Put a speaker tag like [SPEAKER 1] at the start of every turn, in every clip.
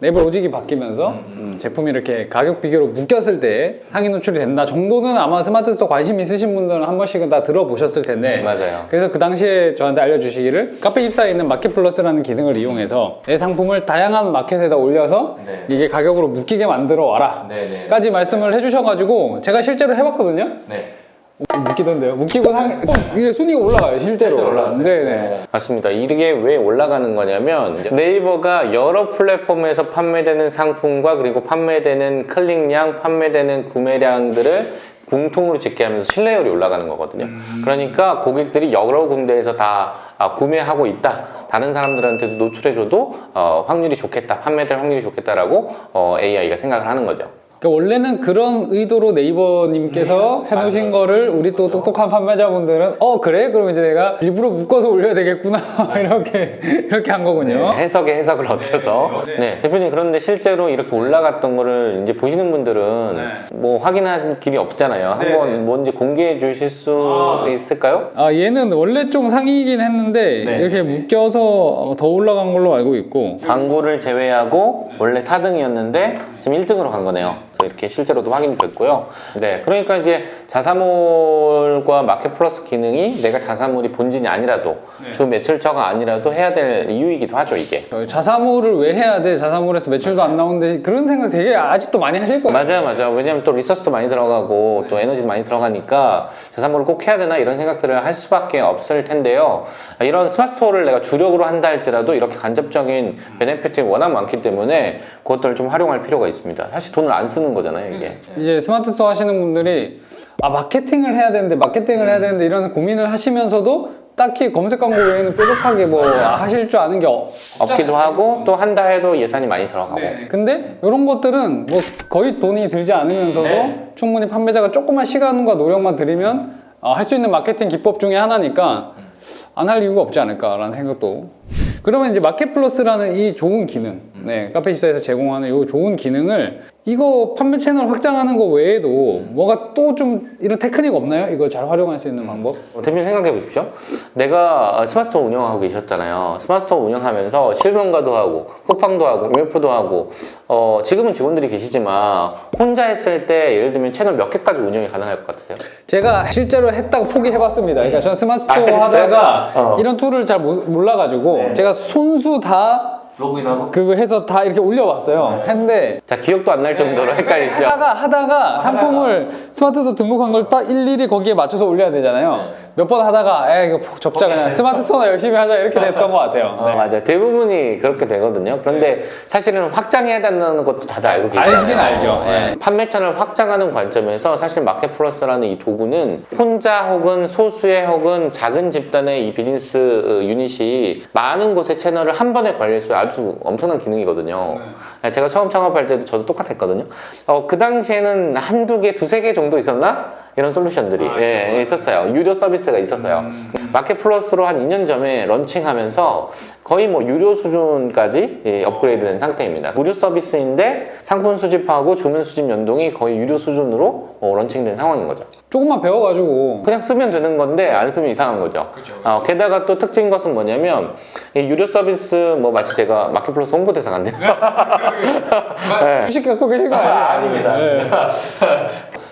[SPEAKER 1] 네이버 로직이 바뀌면서 제품이 이렇게 가격 비교로 묶였을 때 상위 노출이 된다 정도는 아마 스마트 스토어 관심 있으신 분들은 한 번씩은 다 들어보셨을 텐데
[SPEAKER 2] 맞아요.
[SPEAKER 1] 그래서 그 당시에 저한테 알려주시기를 카페24에 있는 마켓 플러스라는 기능을 이용해서 내 상품을 다양한 마켓에다 올려서
[SPEAKER 2] 네.
[SPEAKER 1] 이게 가격으로 묶이게 만들어 와라
[SPEAKER 2] 네네.
[SPEAKER 1] 까지 말씀을 해주셔가지고 제가 실제로 해봤거든요.
[SPEAKER 2] 네.
[SPEAKER 1] 묶이던데요. 묶이고 이게 순위가 올라가요. 실제로
[SPEAKER 2] 올라갔어요.
[SPEAKER 1] 네네.
[SPEAKER 2] 맞습니다. 이게 왜 올라가는 거냐면 네이버가 여러 플랫폼에서 판매되는 상품과 그리고 판매되는 클릭량, 판매되는 구매량들을 공통으로 집계하면서 신뢰율이 올라가는 거거든요. 그러니까 고객들이 여러 군데에서 다 구매하고 있다. 다른 사람들한테도 노출해줘도 확률이 좋겠다. 판매될 확률이 좋겠다라고 AI가 생각을 하는 거죠.
[SPEAKER 1] 그러니까 원래는 그런 의도로 네이버님께서 해놓으신 거를 우리 또 똑똑한 판매자분들은 그래? 그럼 이제 내가 일부러 묶어서 올려야 되겠구나 이렇게 한 거군요.
[SPEAKER 2] 해석에 해석을 얻쳐서 네, 대표님 그런데 실제로 이렇게 올라갔던 거를 이제 보시는 분들은 뭐 확인할 길이 없잖아요. 한번 뭔지 공개해 주실 수 있을까요?
[SPEAKER 1] 얘는 원래 좀 상위이긴 했는데 이렇게 묶여서 더 올라간 걸로 알고 있고
[SPEAKER 2] 광고를 제외하고 원래 4등이었는데 지금 1등으로 간 거네요. 그래서 이렇게 실제로도 확인이 됐고요. 네, 그러니까 이제 자사몰과 마켓 플러스 기능이 내가 자사몰이 본진이 아니라도 주 매출처가 아니라도 해야 될 이유이기도 하죠, 이게.
[SPEAKER 1] 자사몰을 왜 해야 돼? 자사몰에서 매출도 안 나오는데 그런 생각 되게 아직도 많이 하실 거예요.
[SPEAKER 2] 맞아. 왜냐면 또 리서치도 많이 들어가고 또 에너지도 많이 들어가니까 자사몰을 꼭 해야 되나 이런 생각들을 할 수밖에 없을 텐데요. 이런 스마트스토어를 내가 주력으로 한다 할지라도 이렇게 간접적인 베네핏이 워낙 많기 때문에 그것들을 좀 활용할 필요가 있습니다. 사실 돈을 안 쓰는 거잖아요, 이게.
[SPEAKER 1] 이제 스마트 스토어 하시는 분들이 마케팅을 해야 되는데 이런 고민을 하시면서도 딱히 검색 광고 외에는 뾰족하게 하실 줄 아는 게
[SPEAKER 2] 없기도 하고 또 한다 해도 예산이 많이 들어가고.
[SPEAKER 1] 근데 이런 것들은 거의 돈이 들지 않으면서도 충분히 판매자가 조금만 시간과 노력만 들이면 할 수 있는 마케팅 기법 중에 하나니까 안 할 이유가 없지 않을까라는 생각도. 그러면 이제 마켓 플러스라는 이 좋은 기능, 카페24에서 제공하는 이 좋은 기능을 이거 판매 채널 확장하는 거 외에도 뭐가 또 좀 이런 테크닉 없나요? 이거 잘 활용할 수 있는 방법?
[SPEAKER 2] 대표님 생각해 보십시오. 내가 스마트스토어 운영하고 계셨잖아요. 스마트스토어 운영하면서 실명가도 하고 쿠팡도 하고 UF도 하고 지금은 직원들이 계시지만 혼자 했을 때 예를 들면 채널 몇 개까지 운영이 가능할 것 같으세요?
[SPEAKER 1] 제가 실제로 했다고 포기해봤습니다. 그러니까 저는 스마트스토어 하다가 이런 툴을 잘 몰라가지고 제가 손수 다
[SPEAKER 2] 로그인하고?
[SPEAKER 1] 그거 해서 다 이렇게 올려봤어요. 했는데
[SPEAKER 2] 자, 기억도 안 날 정도로 헷갈리시죠?
[SPEAKER 1] 하다가 상품을 스마트스토어 등록한 걸 딱 일일이 거기에 맞춰서 올려야 되잖아요. 몇 번 하다가 이거 접자 그냥 스마트스토어나 열심히 하자 이렇게 됐던 것 같아요.
[SPEAKER 2] 맞아요. 대부분이 그렇게 되거든요. 그런데 사실은 확장해야 된다는 것도 다들 알고 계시잖아요.
[SPEAKER 1] 알긴 알죠.
[SPEAKER 2] 판매 채널 확장하는 관점에서 사실 마켓 플러스라는 이 도구는 혼자 혹은 소수의 혹은 작은 집단의 이 비즈니스 유닛이 많은 곳의 채널을 한 번에 관리할 수 아주 엄청난 기능이거든요. 제가 처음 창업할 때도 저도 똑같았거든요. 그 당시에는 한두 개, 두세 개 정도 있었나? 이런 솔루션들이 있었어요. 유료 서비스가 있었어요. 마켓 플러스로 한 2년 전에 런칭하면서 거의 유료 수준까지 업그레이드 된 상태입니다. 무료 서비스인데 상품 수집하고 주문 수집 연동이 거의 유료 수준으로 런칭된 상황인 거죠.
[SPEAKER 1] 조금만 배워가지고
[SPEAKER 2] 그냥 쓰면 되는 건데 안 쓰면 이상한 거죠. 게다가 또 특징 것은 뭐냐면 이 유료 서비스 마치 제가 마켓 플러스 홍보대사 같네요.
[SPEAKER 1] 주식 갖고 계신 거
[SPEAKER 2] 아닙니다.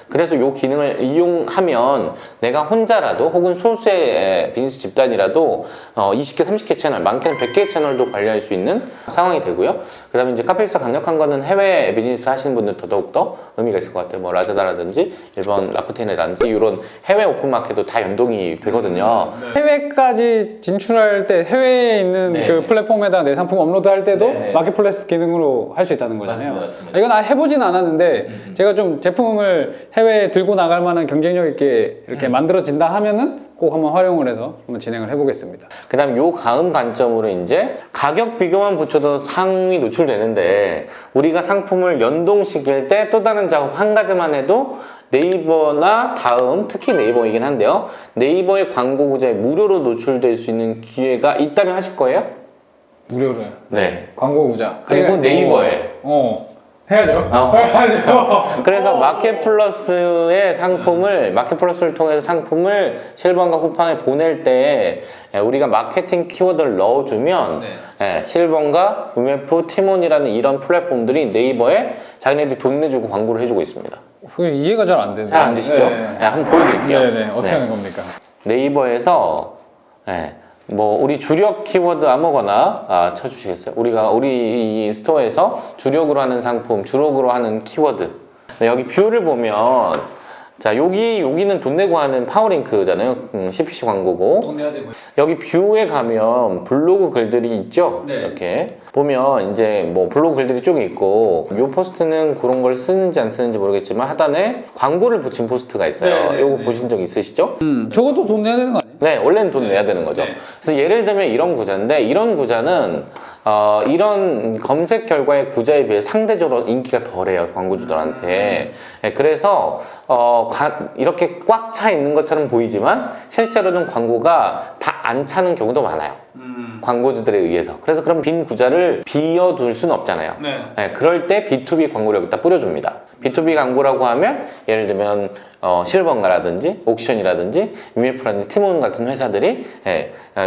[SPEAKER 2] 그래서 이 기능을 이용하면 내가 혼자라도 혹은 소수의 비즈니스 집단이라도 20개, 30개 채널, 많게는 100개의 채널도 관리할 수 있는 상황이 되고요. 그 다음에 이제 카페24 강력한 거는 해외 비즈니스 하시는 분들 더더욱더 의미가 있을 것 같아요. 라자다라든지 일본 라쿠텐이라든지 이런 해외 오픈마켓도 다 연동이 되거든요.
[SPEAKER 1] 해외까지 진출할 때 해외에 있는 그 플랫폼에다 내 상품 업로드할 때도 마켓플레이스 기능으로 할 수 있다는 거잖아요.
[SPEAKER 2] 맞습니다.
[SPEAKER 1] 이건 해보진 않았는데 제가 좀 제품을 해외에 들고 나갈 만한 경쟁력 있게 이렇게 만들어진다 하면은 꼭 한번 활용을 해서 한번 진행을 해보겠습니다.
[SPEAKER 2] 그 다음 요 다음 관점으로 이제 가격 비교만 붙여도 상위 노출되는데 우리가 상품을 연동시킬 때 또 다른 작업 한 가지만 해도 네이버나 다음, 특히 네이버이긴 한데요. 네이버의 광고 구자에 무료로 노출될 수 있는 기회가 있다면 하실 거예요?
[SPEAKER 1] 무료를.
[SPEAKER 2] 네.
[SPEAKER 1] 광고 구자.
[SPEAKER 2] 그리고 네이버에.
[SPEAKER 1] 해야죠. 해야죠.
[SPEAKER 2] 그래서 마켓플러스의 상품을 마켓플러스를 통해서 상품을 실버가 쿠팡에 보낼 때 우리가 마케팅 키워드를 넣어주면 실버가 UMF, 티몬이라는 이런 플랫폼들이 네이버에 자기네들이 돈 내주고 광고를 해주고 있습니다.
[SPEAKER 1] 이해가 잘 안 되네요.
[SPEAKER 2] 잘 안 되시죠? 한번 보여드릴게요.
[SPEAKER 1] 네네. 어떻게 하는 겁니까?
[SPEAKER 2] 네이버에서 뭐 우리 주력 키워드 아무거나 쳐주시겠어요? 우리 이 스토어에서 주력으로 하는 상품, 주력으로 하는 키워드. 여기 뷰를 보면 자 여기는 돈 내고 하는 파워링크잖아요. CPC 광고고.
[SPEAKER 1] 돈 내야 되고요.
[SPEAKER 2] 여기 뷰에 가면 블로그 글들이 있죠.
[SPEAKER 1] 네.
[SPEAKER 2] 이렇게 보면 이제 뭐 블로그 글들이 쭉 있고 요 포스트는 그런 걸 쓰는지 안 쓰는지 모르겠지만 하단에 광고를 붙인 포스트가 있어요.
[SPEAKER 1] 네,
[SPEAKER 2] 요거
[SPEAKER 1] 네.
[SPEAKER 2] 보신 적 있으시죠?
[SPEAKER 1] 저것도 돈 내야 되는 거 아니에요?
[SPEAKER 2] 네, 원래는 돈 내야 되는 거죠. 그래서 예를 들면 이런 구자인데 이런 구자는 이런 검색 결과의 구자에 비해 상대적으로 인기가 덜해요, 광고주들한테. 그래서 이렇게 꽉 차 있는 것처럼 보이지만 실제로는 광고가 다 안 차는 경우도 많아요. 광고주들에 의해서. 그래서 그럼 빈 구자를 비워둘 수는 없잖아요. 그럴 때 B2B 광고를 여기다 뿌려줍니다. B2B 광고라고 하면 예를 들면 실버인가라든지 옥션이라든지 UMF라든지 티몬 같은 회사들이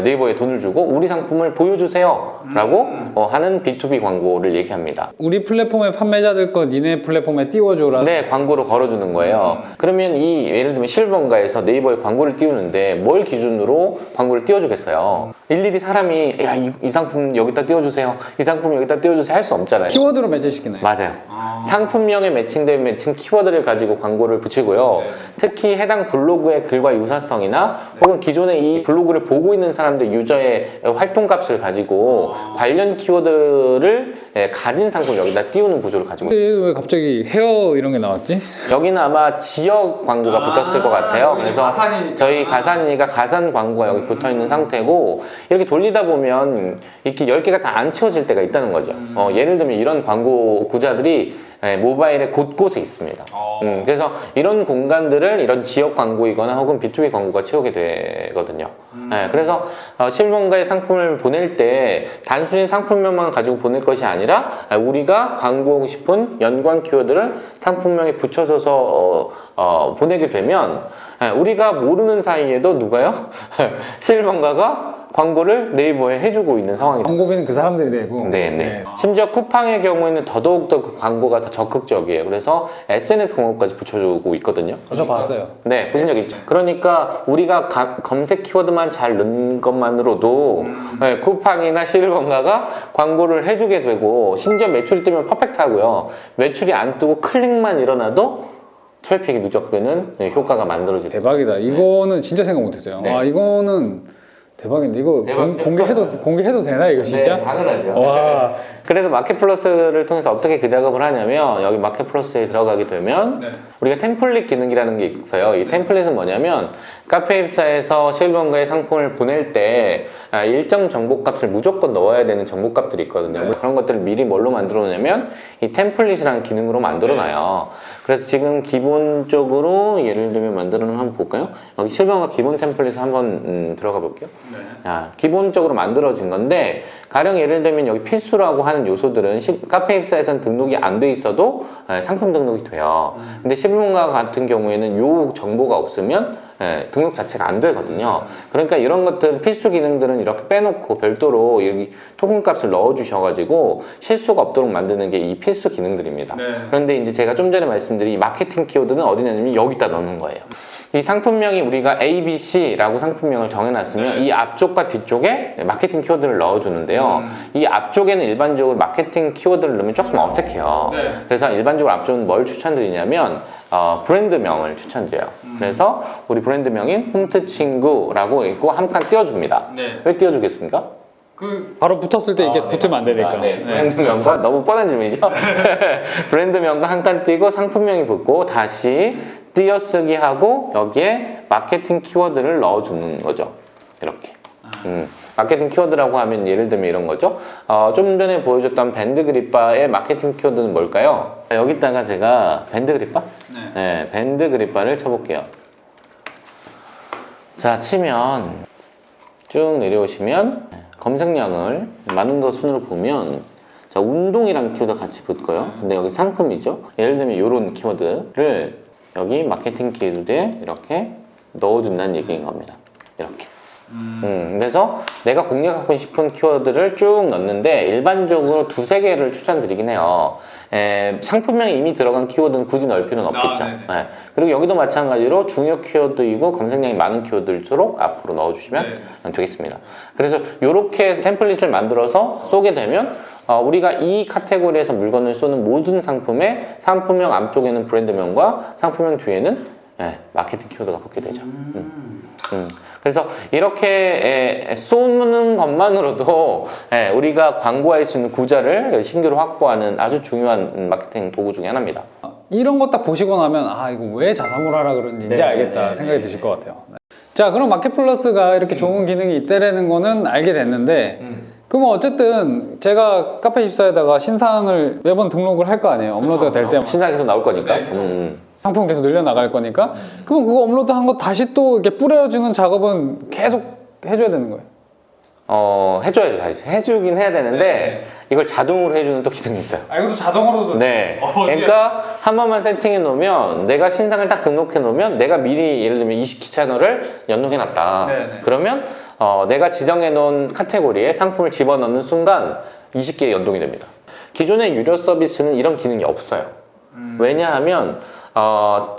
[SPEAKER 2] 네이버에 돈을 주고 우리 상품을 보여주세요 라고 하는 B2B 광고를 얘기합니다.
[SPEAKER 1] 우리 플랫폼의 판매자들 거 니네 플랫폼에 띄워줘라.
[SPEAKER 2] 네, 광고를 걸어주는 거예요. 그러면 예를 들면 실버인가에서 네이버에 광고를 띄우는데 뭘 기준으로 광고를 띄워주겠어요? 일일이 사람이 야, 이 상품 여기다 띄워주세요. 이 상품 여기다 띄워주세요 할 수 없잖아요.
[SPEAKER 1] 키워드로 매치시키나요?
[SPEAKER 2] 맞아요. 상품명에 매칭 키워드를 가지고 광고를 붙이고요. 특히 해당 블로그의 글과 유사성이나 혹은 기존에 이 블로그를 보고 있는 사람들 유저의 활동값을 가지고 관련 키워드를 가진 상품을 여기다 띄우는 구조를 가지고 있어요.
[SPEAKER 1] 왜 갑자기 헤어 이런 게 나왔지?
[SPEAKER 2] 여기는 아마 지역 광고가 붙었을 것 같아요. 그래서
[SPEAKER 1] 가산이니까.
[SPEAKER 2] 저희 가산이니까 가산 광고가 여기 붙어 있는 상태고 이렇게 돌리다 보면 이렇게 10개가 다 안 채워질 때가 있다는 거죠. 예를 들면 이런 광고 구자들이 모바일에 곳곳에 있습니다. 그래서 이런 공간들을 이런 지역 광고이거나 혹은 B2B 광고가 채우게 되거든요. 그래서 실버가의 상품을 보낼 때 단순히 상품명만 가지고 보낼 것이 아니라 우리가 광고하고 싶은 연관 키워드를 상품명에 붙여서 보내게 되면 우리가 모르는 사이에도 누가요? 실버가가 광고를 네이버에 해주고 있는 상황이다.
[SPEAKER 1] 광고비는 그 사람들이 내고.
[SPEAKER 2] 네네. 심지어 쿠팡의 경우에는 더더욱더 그 광고가 더 적극적이에요. 그래서 SNS 광고까지 붙여주고 있거든요.
[SPEAKER 1] 저 봤어요.
[SPEAKER 2] 네, 보신 적 있죠. 그러니까 우리가 검색 키워드만 잘 넣는 것만으로도 쿠팡이나 실버가가 광고를 해주게 되고 심지어 매출이 뜨면 퍼펙트하고요. 매출이 안 뜨고 클릭만 일어나도 트래픽이 누적되는 효과가 만들어지죠.
[SPEAKER 1] 대박이다. 이거는 진짜 생각 못했어요.
[SPEAKER 2] 네.
[SPEAKER 1] 이거는 대박인데 이거 공개해도 되나 이거 진짜?
[SPEAKER 2] 네, 당연하죠.
[SPEAKER 1] 와.
[SPEAKER 2] 그래서 마켓플러스를 통해서 어떻게 그 작업을 하냐면 여기 마켓플러스에 들어가게 되면 우리가 템플릿 기능이라는 게 있어요. 이 템플릿은 뭐냐면 카페 입사에서 실버가의 상품을 보낼 때 일정 정보값을 무조건 넣어야 되는 정보값들이 있거든요. 그런 것들을 미리 뭘로 만들어 놓냐면 이 템플릿이라는 기능으로 만들어 놔요. 그래서 지금 기본적으로 예를 들면 만들어 놓은 한번 볼까요? 여기 실버가 기본 템플릿을 한번 들어가 볼게요. 기본적으로 만들어진 건데 가령 예를 들면 여기 필수라고 하는 요소들은 카페 입사에서는 등록이 안 돼 있어도 상품 등록이 돼요. 근데 실버가 같은 경우에는 요 정보가 없으면 등록 자체가 안 되거든요. 그러니까 이런 것들 필수 기능들은 이렇게 빼놓고 별도로 여기 토큰 값을 넣어 주셔가지고 실수가 없도록 만드는 게 이 필수 기능들입니다. 그런데 이제 제가 좀 전에 말씀드린 이 마케팅 키워드는 어디 내냐면 여기다 넣는 거예요. 이 상품명이 우리가 ABC라고 상품명을 정해놨으면 이 앞쪽과 뒤쪽에 마케팅 키워드를 넣어주는데요. 이 앞쪽에는 일반적으로 마케팅 키워드를 넣으면 조금 어색해요. 그래서 일반적으로 앞쪽은 뭘 추천드리냐면 브랜드명을 추천드려요. 그래서 우리 브랜드명인 홈트친구라고 있고 한 칸 띄워줍니다. 왜 띄워주겠습니까?
[SPEAKER 1] 바로 붙었을 때 이렇게 붙으면 안 되니까.
[SPEAKER 2] 브랜드명과 너무 뻔한 질문이죠. 브랜드명과 한 칸 띄고 상품명이 붙고 다시 띄어쓰기 하고 여기에 마케팅 키워드를 넣어주는 거죠. 이렇게. 마케팅 키워드라고 하면 예를 들면 이런 거죠. 좀 전에 보여줬던 밴드그립바의 마케팅 키워드는 뭘까요? 여기다가 제가 밴드그립바? 네, 밴드그립바를 쳐볼게요. 자, 치면 쭉 내려오시면 검색량을 많은 것 순으로 보면 자, 운동이라는 키워드 같이 붙고요. 근데 여기 상품이죠. 예를 들면 이런 키워드를 여기 마케팅 키워드에 이렇게 넣어준다는 얘기인 겁니다. 이렇게. 그래서 내가 공략하고 싶은 키워드를 쭉 넣는데 일반적으로 두세 개를 추천드리긴 해요. 상품명에 이미 들어간 키워드는 굳이 넣을 필요는 없겠죠. 네. 그리고 여기도 마찬가지로 중요 키워드이고 검색량이 많은 키워드일수록 앞으로 넣어주시면 되겠습니다. 그래서 이렇게 템플릿을 만들어서 쏘게 되면 우리가 이 카테고리에서 물건을 쏘는 모든 상품의 상품명 앞쪽에는 브랜드명과 상품명 뒤에는 마케팅 키워드가 붙게 되죠. 그래서 이렇게 쏘는 것만으로도 우리가 광고할 수 있는 구자를 신규로 확보하는 아주 중요한 마케팅 도구 중에 하나입니다.
[SPEAKER 1] 이런 거 딱 보시고 나면 아 이거 왜 자사몰 하라 그러는지 이제 알겠다 생각이 드실 것 같아요. 자, 그럼 마켓플러스가 이렇게 좋은 기능이 있다라는 거는 알게 됐는데 그럼 어쨌든 제가 카페24에다가 신상을 매번 등록을 할 거 아니에요. 업로드가 될 때마다.
[SPEAKER 2] 신상이 계속 나올 거니까.
[SPEAKER 1] 상품 계속 늘려나갈 거니까 그럼 그거 업로드한 거 다시 또 이렇게 뿌려주는 작업은 계속 해줘야 되는 거예요?
[SPEAKER 2] 해줘야죠. 다시 해주긴 해야 되는데 이걸 자동으로 해주는 또 기능이 있어요.
[SPEAKER 1] 이것도 자동으로도?
[SPEAKER 2] 네. 그러니까 한 번만 세팅해 놓으면 내가 신상을 딱 등록해 놓으면 내가 미리 예를 들면 20기 채널을 연동해 놨다. 그러면 내가 지정해 놓은 카테고리에 상품을 집어넣는 순간 20개에 연동이 됩니다. 기존의 유료 서비스는 이런 기능이 없어요. 왜냐하면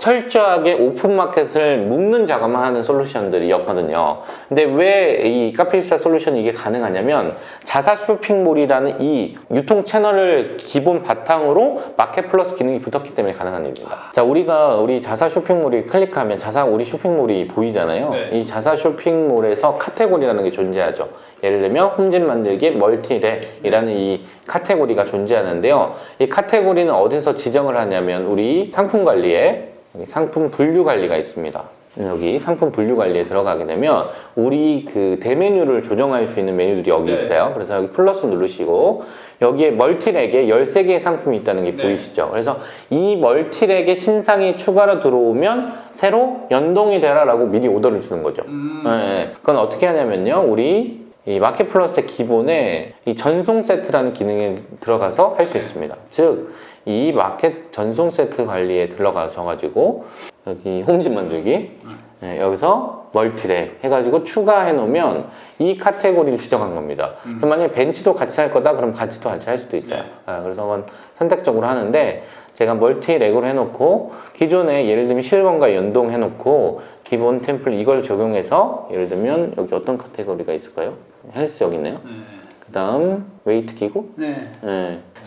[SPEAKER 2] 철저하게 오픈마켓을 묶는 작업만 하는 솔루션들이었거든요. 근데 왜 이 카페24 솔루션이 이게 가능하냐면 자사 쇼핑몰이라는 이 유통 채널을 기본 바탕으로 마켓 플러스 기능이 붙었기 때문에 가능한 일입니다. 자, 우리 자사 쇼핑몰이 클릭하면 우리 쇼핑몰이 보이잖아요. 이 자사 쇼핑몰에서 카테고리라는 게 존재하죠. 예를 들면 홈집 만들기 멀티랙이라는 이 카테고리가 존재하는데요. 이 카테고리는 어디서 지정을 하냐면 우리 상품 관리에 상품 분류 관리가 있습니다. 여기 상품 분류 관리에 들어가게 되면 우리 그 대메뉴를 조정할 수 있는 메뉴들이 여기 있어요. 그래서 여기 플러스 누르시고 여기에 멀티랙에 13개의 상품이 있다는 게 보이시죠? 그래서 이 멀티랙에 신상이 추가로 들어오면 새로 연동이 되라 라고 미리 오더를 주는 거죠. 그건 어떻게 하냐면요. 우리 이 마켓 플러스의 기본에 이 전송 세트라는 기능에 들어가서 할 수 있습니다. 즉, 이 마켓 전송 세트 관리에 들어가셔가지고 여기 홈집 만들기 여기서 멀티랙 해가지고 추가해 놓으면 이 카테고리를 지정한 겁니다. 만약에 벤치도 같이 할 거다 그럼 같이 할 수도 있어요. 그래서 그건 선택적으로 하는데 제가 멀티랙으로 해놓고 기존에 예를 들면 실버과 연동해 놓고 기본 템플릿 이걸 적용해서 예를 들면 여기 어떤 카테고리가 있을까요? 헬스 여기 있네요. 그 다음 웨이트 기구?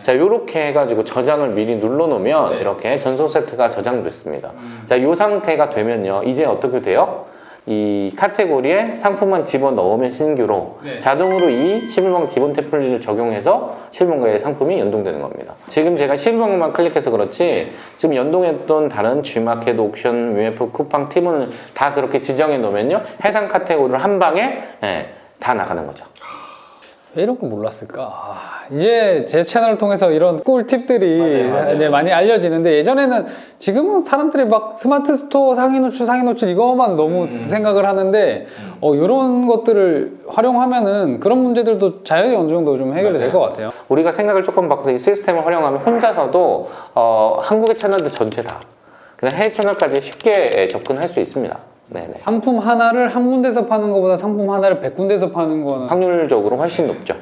[SPEAKER 2] 자, 요렇게 해가지고 저장을 미리 눌러 놓으면 이렇게 전송 세트가 저장됐습니다. 자, 요 상태가 되면요 이제 어떻게 돼요? 이 카테고리에 상품만 집어 넣으면 신규로 자동으로 이 11번가 기본 템플릿을 적용해서 11번가의 상품이 연동되는 겁니다. 지금 제가 11번가만 클릭해서 그렇지 지금 연동했던 다른 G마켓, 옥션, UF, 쿠팡, 티본을 다 그렇게 지정해 놓으면요 해당 카테고리를 한 방에 다 나가는 거죠.
[SPEAKER 1] 왜 이런 거 몰랐을까? 이제 제 채널을 통해서 이런 꿀팁들이 맞아요. 이제 많이 알려지는데 예전에는 지금은 사람들이 막 스마트 스토어 상위 노출 이거만 너무 생각을 하는데 이런 것들을 활용하면은 그런 문제들도 자연히 어느 정도 좀 해결이 될 것 같아요.
[SPEAKER 2] 우리가 생각을 조금 바꿔서 이 시스템을 활용하면 혼자서도 한국의 채널들 전체 다 그냥 해외 채널까지 쉽게 접근할 수 있습니다. 네네.
[SPEAKER 1] 상품 하나를 한 군데서 파는 것보다 상품 하나를 100군데에서 파는 거는
[SPEAKER 2] 확률적으로 훨씬 높죠.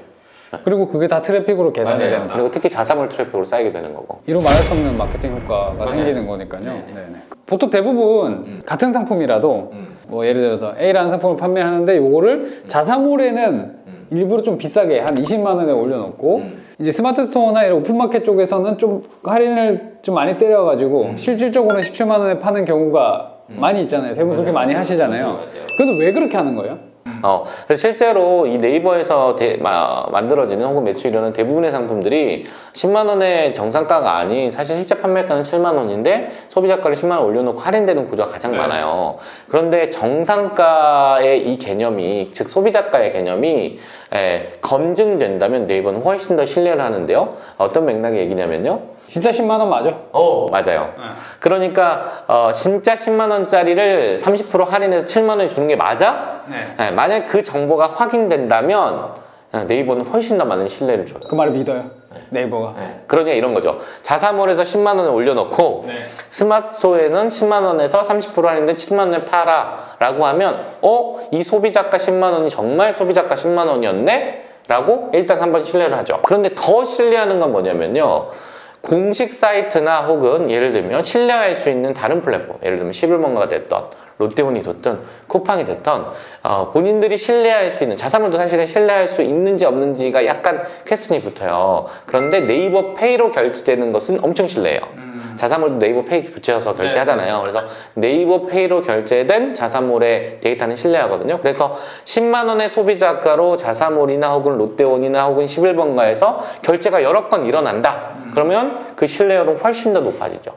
[SPEAKER 1] 그리고 그게 다 트래픽으로 계산이 된다.
[SPEAKER 2] 그리고 특히 자사몰 트래픽으로 쌓이게 되는 거고.
[SPEAKER 1] 이로 말할 수 없는 마케팅 효과가 생기는 거니까요. 네네. 보통 대부분 같은 상품이라도 뭐 예를 들어서 A라는 상품을 판매하는데 요거를 자사몰에는 일부러 좀 비싸게 한 20만 원에 올려놓고 이제 스마트 스토어나 이런 오픈마켓 쪽에서는 좀 할인을 좀 많이 때려가지고 실질적으로는 17만 원에 파는 경우가 많이 있잖아요. 대부분 그렇게 많이 하시잖아요. 그래도 왜 그렇게 하는 거예요?
[SPEAKER 2] 그래서 실제로 이 네이버에서 만들어지는 혹은 매출이라는 대부분의 상품들이 10만 원의 정상가가 아닌 사실 실제 판매가는 7만 원인데 소비자가를 10만 원 올려놓고 할인되는 구조가 가장 많아요. 그런데 정상가의 이 개념이 즉 소비자가의 개념이 검증된다면 네이버는 훨씬 더 신뢰를 하는데요. 어떤 맥락의 얘기냐면요.
[SPEAKER 1] 진짜 10만 원 맞아?
[SPEAKER 2] 맞아요. 그러니까 진짜 10만 원짜리를 30% 할인해서 7만 원에 주는 게 맞아? 만약 그 정보가 확인된다면 네이버는 훨씬 더 많은 신뢰를 줘요.
[SPEAKER 1] 그 말을 믿어요? 네이버가.
[SPEAKER 2] 그러니까 이런 거죠. 자사몰에서 10만 원에 올려놓고
[SPEAKER 1] 네.
[SPEAKER 2] 스마트스토어에는 10만 원에서 30% 할인된 7만 원에 팔아 라고 하면 이 소비자가 10만 원이 정말 소비자가 10만 원이었네? 라고 일단 한번 신뢰를 하죠. 그런데 더 신뢰하는 건 뭐냐면요. 공식 사이트나 혹은 예를 들면 신뢰할 수 있는 다른 플랫폼, 예를 들면 11번가가 됐던 롯데온이 됐든 쿠팡이 됐던 본인들이 신뢰할 수 있는, 자사몰도 사실은 신뢰할 수 있는지 없는지가 약간 퀘스천이 붙어요. 그런데 네이버 페이로 결제되는 것은 엄청 신뢰해요. 자사몰도 네이버 페이 붙여서 결제하잖아요. 그래서 네이버 페이로 결제된 자사몰의 데이터는 신뢰하거든요. 그래서 10만 원의 소비자가로 자사몰이나 혹은 롯데온이나 혹은 11번가에서 결제가 여러 건 일어난다. 그러면 그 신뢰율은 훨씬 더 높아지죠.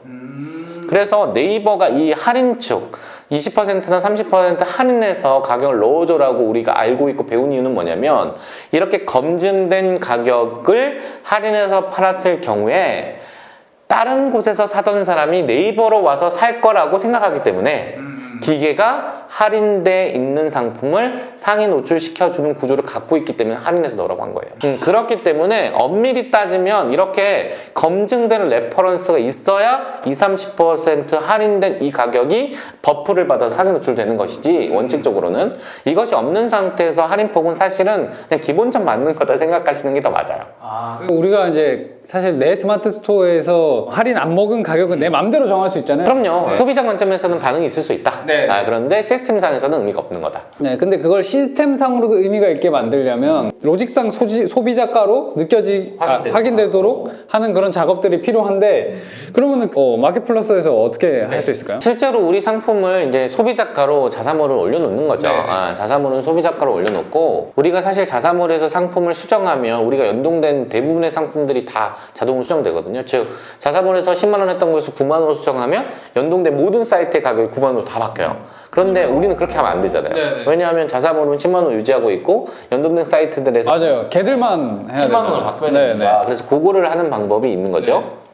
[SPEAKER 2] 그래서 네이버가 이 할인축 20%나 30% 할인해서 가격을 넣어줘라고 우리가 알고 있고 배운 이유는 뭐냐면 이렇게 검증된 가격을 할인해서 팔았을 경우에 다른 곳에서 사던 사람이 네이버로 와서 살 거라고 생각하기 때문에 기계가 할인돼 있는 상품을 상위 노출시켜주는 구조를 갖고 있기 때문에 할인해서 넣으라고 한 거예요. 그렇기 때문에 엄밀히 따지면 이렇게 검증된 레퍼런스가 있어야 20, 30% 할인된 이 가격이 버프를 받아서 상위 노출되는 것이지 원칙적으로는 이것이 없는 상태에서 할인폭은 사실은 그냥 기본점 맞는 거다 생각하시는 게 더 맞아요.
[SPEAKER 1] 우리가 이제 사실 내 스마트 스토어에서 할인 안 먹은 가격은 내 맘대로 정할 수 있잖아요.
[SPEAKER 2] 그럼요. 소비자 관점에서는 반응이 있을 수 있다.
[SPEAKER 1] 네.
[SPEAKER 2] 그런데 시스템상에서는 의미가 없는 거다.
[SPEAKER 1] 네, 근데 그걸 시스템상으로도 의미가 있게 만들려면 로직상 소비자가로 확인되도록 하는 그런 작업들이 필요한데 그러면은 마켓플러스에서 어떻게 할 수 있을까요?
[SPEAKER 2] 실제로 우리 상품을 이제 소비자가로 자사몰을 올려놓는 거죠. 자사몰은 소비자가로 올려놓고 우리가 사실 자사몰에서 상품을 수정하면 우리가 연동된 대부분의 상품들이 다 자동으로 수정되거든요. 즉 자사몰에서 10만 원 했던 것을 9만 원으로 수정하면 연동된 모든 사이트의 가격이 9만 원으로 다 바뀌어요. 그런데 우리는 그렇게 하면 안 되잖아요. 왜냐하면 자사몰은 10만 원 유지하고 있고 연동된 사이트들에서
[SPEAKER 1] 맞아요. 걔들만 해야
[SPEAKER 2] 10만 원을 바꿔야 됩니다. 그래서 그거를 하는 방법이 있는 거죠.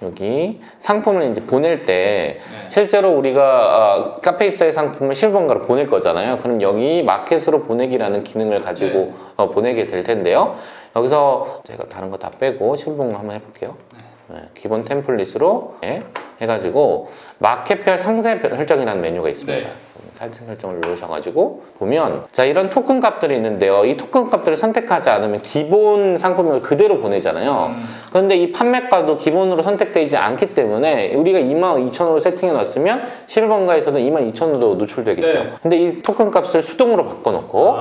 [SPEAKER 2] 여기 상품을 이제 보낼 때 실제로 우리가 카페 입사의 상품을 실버번가로 보낼 거잖아요. 그럼 여기 마켓으로 보내기라는 기능을 가지고 보내게 될 텐데요. 여기서 제가 다른 거 다 빼고 실버번가 한번 해볼게요. 기본 템플릿으로 해가지고 마켓별 상세 설정이라는 메뉴가 있습니다. 상세 설정을 누르셔가지고 보면 자 이런 토큰 값들이 있는데요. 이 토큰 값들을 선택하지 않으면 기본 상품을 그대로 보내잖아요. 그런데 이 판매가도 기본으로 선택되지 않기 때문에 우리가 22,000원으로 세팅해 놨으면 실버번가에서는 22,000원으로 노출되겠죠. 근데 이 토큰 값을 수동으로 바꿔놓고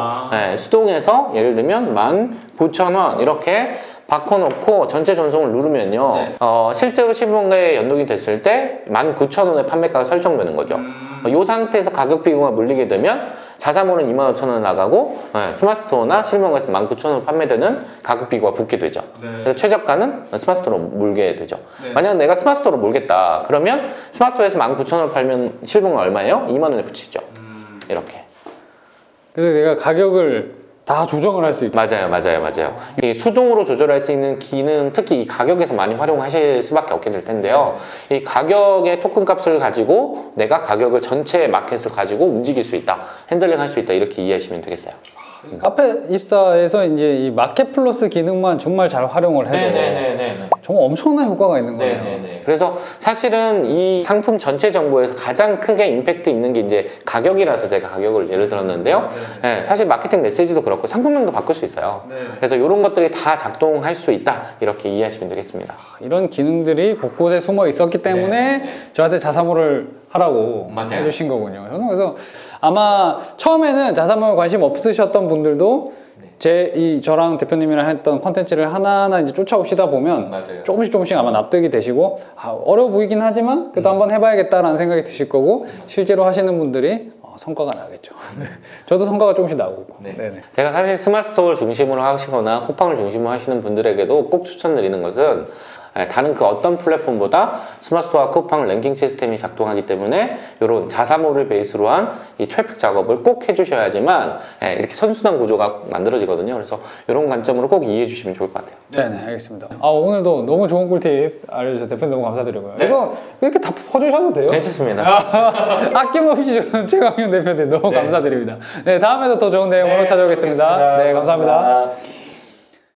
[SPEAKER 2] 수동에서 예를 들면 19,000원 이렇게 바꿔놓고 전체 전송을 누르면요. 실제로 실버번가에 연동이 됐을 때 19,000원의 판매가가 설정되는 거죠. 이 상태에서 가격 비교가 물리게 되면 자사몰은 25,000원 나가고 스마트스토어나 실버번가에서 19,000원 판매되는 가격 비교가 붙게 되죠. 그래서 최저가는 스마트스토어로 몰게 되죠. 만약 내가 스마트스토어로 몰겠다 그러면 스마트스토어에서 19,000원 팔면 실버번가 얼마예요? 2만 원에 붙이죠. 이렇게.
[SPEAKER 1] 그래서 제가 가격을 다 조정을 할 수 있고
[SPEAKER 2] 맞아요. 이 수동으로 조절할 수 있는 기능, 특히 이 가격에서 많이 활용하실 수밖에 없게 될 텐데요. 이 가격의 토큰 값을 가지고 내가 가격을 전체 마켓을 가지고 움직일 수 있다, 핸들링 할 수 있다 이렇게 이해하시면 되겠어요.
[SPEAKER 1] 카페 입사에서 이제 이 마켓 플러스 기능만 정말 잘 활용을 해도 정말 엄청난 효과가 있는 거예요.
[SPEAKER 2] 그래서 사실은 이 상품 전체 정보에서 가장 크게 임팩트 있는 게 이제 가격이라서 제가 가격을 예를 들었는데요. 사실 마케팅 메시지도 그렇고 상품명도 바꿀 수 있어요. 그래서 이런 것들이 다 작동할 수 있다 이렇게 이해하시면 되겠습니다.
[SPEAKER 1] 이런 기능들이 곳곳에 숨어 있었기 때문에 저한테 자사몰을 하라고 해주신 거군요. 저는 그래서 아마 처음에는 자사몰 관심 없으셨던 분들도 저랑 대표님이랑 했던 컨텐츠를 하나하나 이제 쫓아오시다 보면 조금씩 아마 납득이 되시고 어려워 보이긴 하지만 그래도 한번 해봐야겠다라는 생각이 드실 거고 실제로 하시는 분들이 성과가 나겠죠. 저도 성과가 조금씩 나오고.
[SPEAKER 2] 제가 사실 스마트스토어를 중심으로 하시거나 쿠팡을 중심으로 하시는 분들에게도 꼭 추천드리는 것은 다른 그 어떤 플랫폼보다 스마트스토어와 쿠팡 랭킹 시스템이 작동하기 때문에 이런 자사몰을 베이스로 한 이 트래픽 작업을 꼭 해주셔야지만 이렇게 선순환 구조가 만들어지거든요. 그래서 이런 관점으로 꼭 이해해 주시면 좋을 것 같아요.
[SPEAKER 1] 네네, 알겠습니다. 오늘도 너무 좋은 꿀팁 알려주셔서 대표님 너무 감사드리고요. 이거 이렇게 다 퍼주셔도 돼요?
[SPEAKER 2] 괜찮습니다.
[SPEAKER 1] 아낌없이 최강윤 대표님 너무 감사드립니다. 네, 다음에도 더 좋은 내용으로 찾아오겠습니다. 네, 감사합니다.